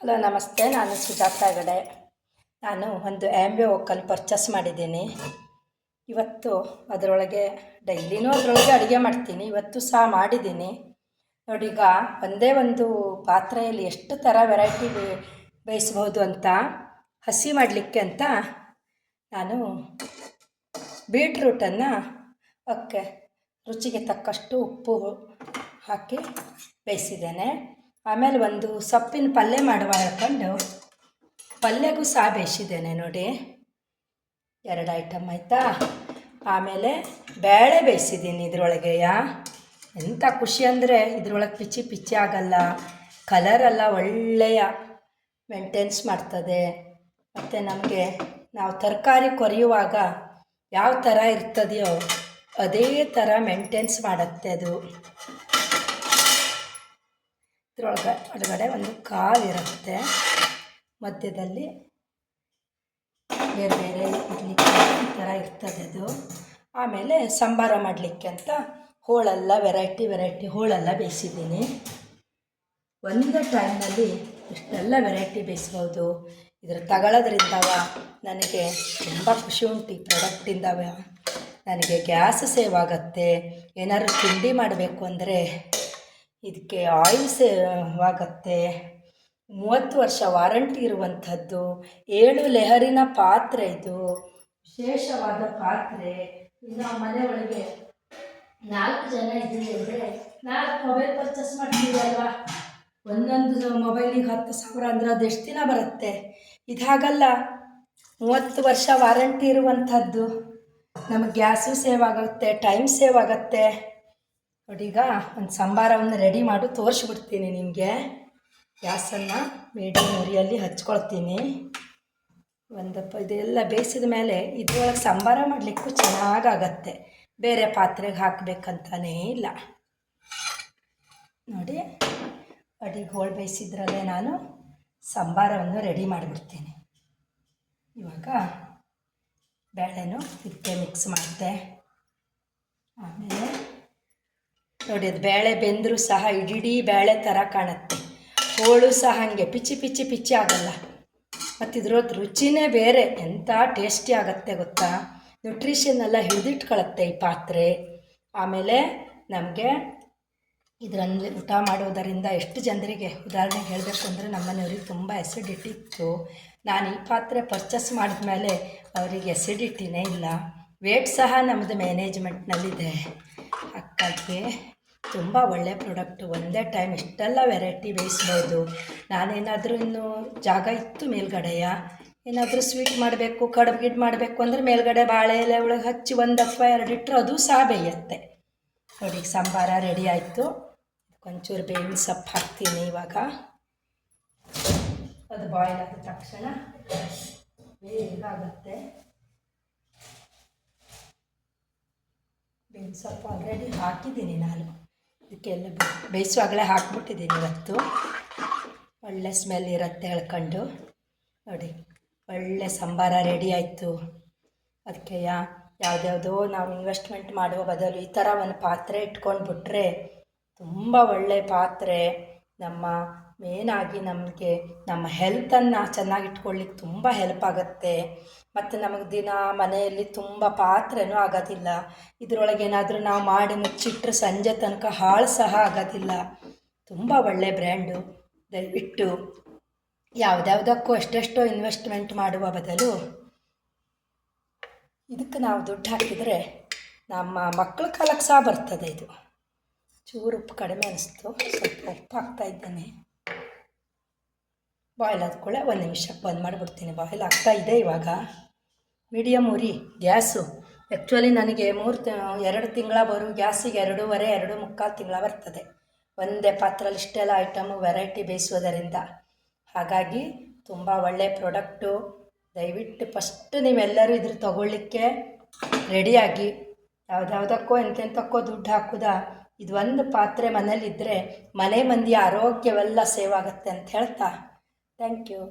Hello ನಮಸ್ತೆ, ನಾನು ಸುಜಾತ ಹೆಗಡೆ. ನಾನು ಒಂದು ಆ್ಯಂಬೆ ವೋಕಲ್ ಪರ್ಚೇಸ್ ಮಾಡಿದ್ದೀನಿ. ಇವತ್ತು ಅದರೊಳಗೆ ಡೈಲಿನೂ ಅದರೊಳಗೆ ಅಡುಗೆ ಮಾಡ್ತೀನಿ. ಇವತ್ತು ಸಹ ಮಾಡಿದ್ದೀನಿ ನೋಡಿ. ಈಗ ಒಂದೇ ಒಂದು ಪಾತ್ರೆಯಲ್ಲಿ ಎಷ್ಟು ಥರ ವೆರೈಟಿ ಬೇಯಿಸ್ಬೋದು ಅಂತ, ಹಸಿ ಮಾಡಲಿಕ್ಕೆ ಅಂತ ನಾನು ಬೀಟ್ರೂಟನ್ನು ರುಚಿಗೆ ತಕ್ಕಷ್ಟು ಉಪ್ಪು ಹಾಕಿ ಬೇಯಿಸಿದ್ದೇನೆ. ಆಮೇಲೆ ಒಂದು ಸೊಪ್ಪಿನ ಪಲ್ಯ ಮಾಡುವ ಹೇಳ್ಕೊಂಡು ಪಲ್ಯಗೂ ಸಹ ಬೇಯಿಸಿದ್ದೇನೆ ನೋಡಿ. 2 ಐಟಮ್ ಆಯಿತಾ. ಆಮೇಲೆ ಬೇಳೆ ಬೇಯಿಸಿದ್ದೀನಿ ಇದರೊಳಗೆಯ. ಎಂಥ ಖುಷಿ ಅಂದರೆ ಇದರೊಳಗೆ ಪಿಚ್ಚಿ ಪಿಚ್ಚಿ ಆಗಲ್ಲ, ಕಲರೆಲ್ಲ ಒಳ್ಳೆಯ ಮೇಂಟೆನ್ಸ್ ಮಾಡ್ತದೆ. ಮತ್ತು ನಮಗೆ ನಾವು ತರಕಾರಿ ಕೊರೆಯುವಾಗ ಯಾವ ಥರ ಇರ್ತದೆಯೋ ಅದೇ ಥರ ಮೇಂಟೆನ್ಸ್ ಮಾಡುತ್ತೆ ಅದು. ಒಳಗಡೆ ಒಂದು ಕಾಲಿರುತ್ತೆ, ಮಧ್ಯದಲ್ಲಿ ಬೇರೆ ಬೇರೆ ಇರಲಿಕ್ಕೆ ಈ ಥರ ಇರ್ತದೆ ಅದು. ಆಮೇಲೆ ಸಂಬಾರ ಮಾಡಲಿಕ್ಕೆ ಅಂತ ಹೋಳೆಲ್ಲ ವೆರೈಟಿ ಹೋಳೆಲ್ಲ ಬೇಯಿಸಿದ್ದೀನಿ. ಒಂದು ಟೈಮ್ನಲ್ಲಿ ಇಷ್ಟೆಲ್ಲ ವೆರೈಟಿ ಬೇಯಿಸ್ಬೋದು. ಇದ್ರ ತಗೊಳ್ಳೋದ್ರಿಂದವ ನನಗೆ ತುಂಬ ಖುಷಿ ಉಂಟು. ಈ ಪ್ರಾಡಕ್ಟಿಂದವ ನನಗೆ ಗ್ಯಾಸ್ ಸೇವ್ ಆಗುತ್ತೆ. ಏನಾದ್ರು ತಿಂಡಿ ಮಾಡಬೇಕು ಅಂದರೆ ಇದಕ್ಕೆ ಆಯಿಲ್ ಸೇವ್ ಆಗುತ್ತೆ. 30 ವರ್ಷ ವಾರಂಟಿ ಇರುವಂಥದ್ದು. 7 ಲೆಹರಿನ ಪಾತ್ರೆ ಇದು, ವಿಶೇಷವಾದ ಪಾತ್ರೆ. ಇನ್ನು ಮನೆ ಒಳಗೆ 4 ಜನ ಇದ್ದೀವಿ ಅಂದರೆ 4 ಮೊಬೈಲ್ ಪರ್ಚೇಸ್ ಮಾಡ್ತೀವಿ ಅಲ್ವಾ. ಒಂದೊಂದು ಮೊಬೈಲಿಗೆ 10,000 ಅಂದರೆ ಅದು ಎಷ್ಟು ದಿನ ಬರುತ್ತೆ. ಇದಾಗಲ್ಲ, 30 ವರ್ಷ ವಾರಂಟಿ ಇರುವಂಥದ್ದು. ನಮಗೆ ಗ್ಯಾಸು ಸೇವ್ ಆಗುತ್ತೆ, ಟೈಮ್ ಸೇವ್ ಆಗುತ್ತೆ ನೋಡಿ. ಈಗ ಒಂದು ಸಂಬಾರವನ್ನು ರೆಡಿ ಮಾಡಿ ತೋರಿಸ್ಬಿಡ್ತೀನಿ ನಿಮಗೆ. ಗ್ಯಾಸನ್ನು ಮೀಡಿಯಮ್ ಉರಿಯಲ್ಲಿ ಹಚ್ಕೊಳ್ತೀನಿ. ಇದೆಲ್ಲ ಬೇಯಿಸಿದ ಮೇಲೆ ಇದ್ರೊಳಗೆ ಸಂಬಾರ ಮಾಡಲಿಕ್ಕೂ ಚೆನ್ನಾಗಾಗತ್ತೆ. ಬೇರೆ ಪಾತ್ರೆಗೆ ಹಾಕಬೇಕಂತಲೇ ಇಲ್ಲ ನೋಡಿ. ಅಡಿಗೆ ಹೋಳು ಬೇಯಿಸಿದ್ರಲ್ಲೇ ನಾನು ಸಂಬಾರವನ್ನು ರೆಡಿ ಮಾಡಿಬಿಡ್ತೀನಿ. ಇವಾಗ ಬೇಳೆನೂ ಇದಕ್ಕೆ ಮಿಕ್ಸ್ ಮಾಡಿದೆ. ಆಮೇಲೆ ನೋಡಿ, ಅದು ಬೇಳೆ ಬೆಂದರೂ ಸಹ ಇಡೀ ಬೇಳೆ ಥರ ಕಾಣುತ್ತೆ. ಹೋಳು ಸಹ ಹಾಗೆ ಪಿಚ್ಚಿ ಪಿಚ್ಚಿ ಪಿಚ್ಚಿ ಆಗಲ್ಲ. ಮತ್ತು ಇದ್ರದ್ದು ರುಚಿನೇ ಬೇರೆ, ಎಂಥ ಟೇಸ್ಟಿ ಆಗುತ್ತೆ ಗೊತ್ತಾ. ನ್ಯೂಟ್ರಿಷನ್ ಎಲ್ಲ ಹಿಡಿದಿಟ್ಕೊಳ್ಳುತ್ತೆ ಈ ಪಾತ್ರೆ. ಆಮೇಲೆ ನಮಗೆ ಇದರಲ್ಲಿ ಊಟ ಮಾಡೋದರಿಂದ ಎಷ್ಟು ಜನರಿಗೆ, ಉದಾಹರಣೆಗೆ ಹೇಳಬೇಕು ಅಂದರೆ ನಮ್ಮನೆಯವ್ರಿಗೆ ತುಂಬ ಎಸಿಡಿಟಿ ಇತ್ತು. ನಾನು ಈ ಪಾತ್ರೆ ಪರ್ಚೇಸ್ ಮಾಡಿದ್ಮೇಲೆ ಅವರಿಗೆ ಎಸಿಡಿಟಿನೇ ಇಲ್ಲ. ವೇಟ್ ಸಹ ನಮ್ಮದು ಮ್ಯಾನೇಜ್ಮೆಂಟ್ನಲ್ಲಿದೆ. ಹಾಗಾಗಿ ತುಂಬ ಒಳ್ಳೆಯ ಪ್ರಾಡಕ್ಟು. ಒಂದೇ ಟೈಮ್ ಇಷ್ಟೆಲ್ಲ ವೆರೈಟಿ ಬೇಯಿಸ್ಬೋದು. ನಾನೇನಾದರೂ ಇನ್ನೂ ಜಾಗ ಇತ್ತು ಮೇಲ್ಗಡೆಯ ಏನಾದರೂ ಸ್ವೀಟ್ ಮಾಡಬೇಕು, ಕಡುಬು ಮಾಡಬೇಕು ಅಂದರೆ ಮೇಲ್ಗಡೆ ಬಾಳೆ ಎಲೆ ಒಳಗೆ ಹಚ್ಚಿ 1 ಅಥವಾ 2 ಇಟ್ಟರೆ ಅದು ಸಹ ಬೇಯುತ್ತೆ ನೋಡಿ. ಸಂಬಾರ ರೆಡಿ ಆಯಿತು. ಒಂಚೂರು ಬೇವಿನ ಸೊಪ್ಪು ಹಾಕ್ತೀನಿ ಇವಾಗ. ಅದು ಬಾಯ್ಲ್ ಆದ ತಕ್ಷಣ ಬೇಗ ಆಗುತ್ತೆ. ಬೇವಿನ ಸೊಪ್ಪು ಆಲ್ರೆಡಿ ಹಾಕಿದ್ದೀನಿ ನಾನು. ಇದಕ್ಕೆಲ್ಲ ಬೇಯಿಸುವಾಗಲೇ ಹಾಕ್ಬಿಟ್ಟಿದ್ದೀನಿ ಇವತ್ತು. ಒಳ್ಳೆ ಸ್ಮೆಲ್ ಇರುತ್ತೆ ಹೇಳ್ಕೊಂಡು ನೋಡಿ. ಒಳ್ಳೆ ಸಂಬಾರ ರೆಡಿ ಆಯಿತು. ಅದಕ್ಕೆ ಯಾವುದ್ಯಾವುದೋ ನಾವು ಇನ್ವೆಸ್ಟ್ಮೆಂಟ್ ಮಾಡುವ ಬದಲು ಈ ಥರ ಒಂದು ಪಾತ್ರೆ ಇಟ್ಕೊಂಡ್ಬಿಟ್ರೆ ತುಂಬ ಒಳ್ಳೆಯ ಪಾತ್ರೆ. ಮೇನಾಗಿ ನಮಗೆ ನಮ್ಮ ಹೆಲ್ತನ್ನು ಚೆನ್ನಾಗಿಟ್ಕೊಳ್ಳಿಕ್ಕೆ ತುಂಬ ಹೆಲ್ಪ್ ಆಗುತ್ತೆ. ಮತ್ತು ನಮಗೆ ದಿನ ಮನೆಯಲ್ಲಿ ತುಂಬ ಪಾತ್ರೆನೂ ಆಗೋದಿಲ್ಲ. ಇದರೊಳಗೆ ಏನಾದರೂ ನಾವು ಮಾಡಿ ಮುಚ್ಚಿಟ್ರೆ ಸಂಜೆ ತನಕ ಹಾಳು ಸಹ ಆಗೋದಿಲ್ಲ. ತುಂಬ ಒಳ್ಳೆಯ ಬ್ರ್ಯಾಂಡು. ದಯವಿಟ್ಟು ಯಾವುದ್ಯಾವುದಕ್ಕೂ ಎಷ್ಟೆಷ್ಟೋ ಇನ್ವೆಸ್ಟ್ಮೆಂಟ್ ಮಾಡುವ ಬದಲು ಇದಕ್ಕೆ ನಾವು ದುಡ್ಡು ಹಾಕಿದರೆ ನಮ್ಮ ಮಕ್ಕಳ ಕಾಲಕ್ಕೆ ಸಹ ಬರ್ತದೆ. ಇದು ಚೂರು ಉಪ್ಪು ಕಡಿಮೆ ಅನಿಸ್ತು, ಸ್ವಲ್ಪ ಉಪ್ಪು ಹಾಕ್ತಾಯಿದ್ದೇನೆ. ಬಾಯ್ಲ್ ಆದ್ಕೊಳ್ಳೆ 1 ನಿಮಿಷಕ್ಕೆ ಬಂದ್ ಮಾಡಿಬಿಡ್ತೀನಿ. ಬಾಯ್ಲ್ ಆಗ್ತಾಯಿದೆ ಇವಾಗ. ಮೀಡಿಯಮ್ ಉರಿ ಗ್ಯಾಸು. ಆ್ಯಕ್ಚುಲಿ ನನಗೆ 2 ತಿಂಗಳ ಬರೋ ಗ್ಯಾಸಿಗೆ 2.5-2.25 ತಿಂಗಳ ಬರ್ತದೆ. ಒಂದೇ ಪಾತ್ರೆಯಲ್ಲಿ ಇಷ್ಟೆಲ್ಲ ಐಟಮು ವೆರೈಟಿ ಬೇಯಿಸೋದರಿಂದ. ಹಾಗಾಗಿ ತುಂಬ ಒಳ್ಳೆಯ ಪ್ರಾಡಕ್ಟು. ದಯವಿಟ್ಟು ಫಸ್ಟ್ ನೀವೆಲ್ಲರೂ ಇದ್ರ ತೊಗೊಳ್ಳಿಕ್ಕೆ ರೆಡಿಯಾಗಿ. ಯಾವುದ್ಯಾವುದಕ್ಕೋ ಎಂತೆಂಥಕ್ಕೋ ದುಡ್ಡು ಹಾಕೋದಾ. ಇದು ಒಂದು ಪಾತ್ರೆ ಮನೇಲಿದ್ದರೆ ಮನೆ ಮಂದಿಯ ಆರೋಗ್ಯವೆಲ್ಲ ಸೇವ್ ಆಗುತ್ತೆ ಅಂತ ಹೇಳ್ತಾ ಥ್ಯಾಂಕ್ ಯು.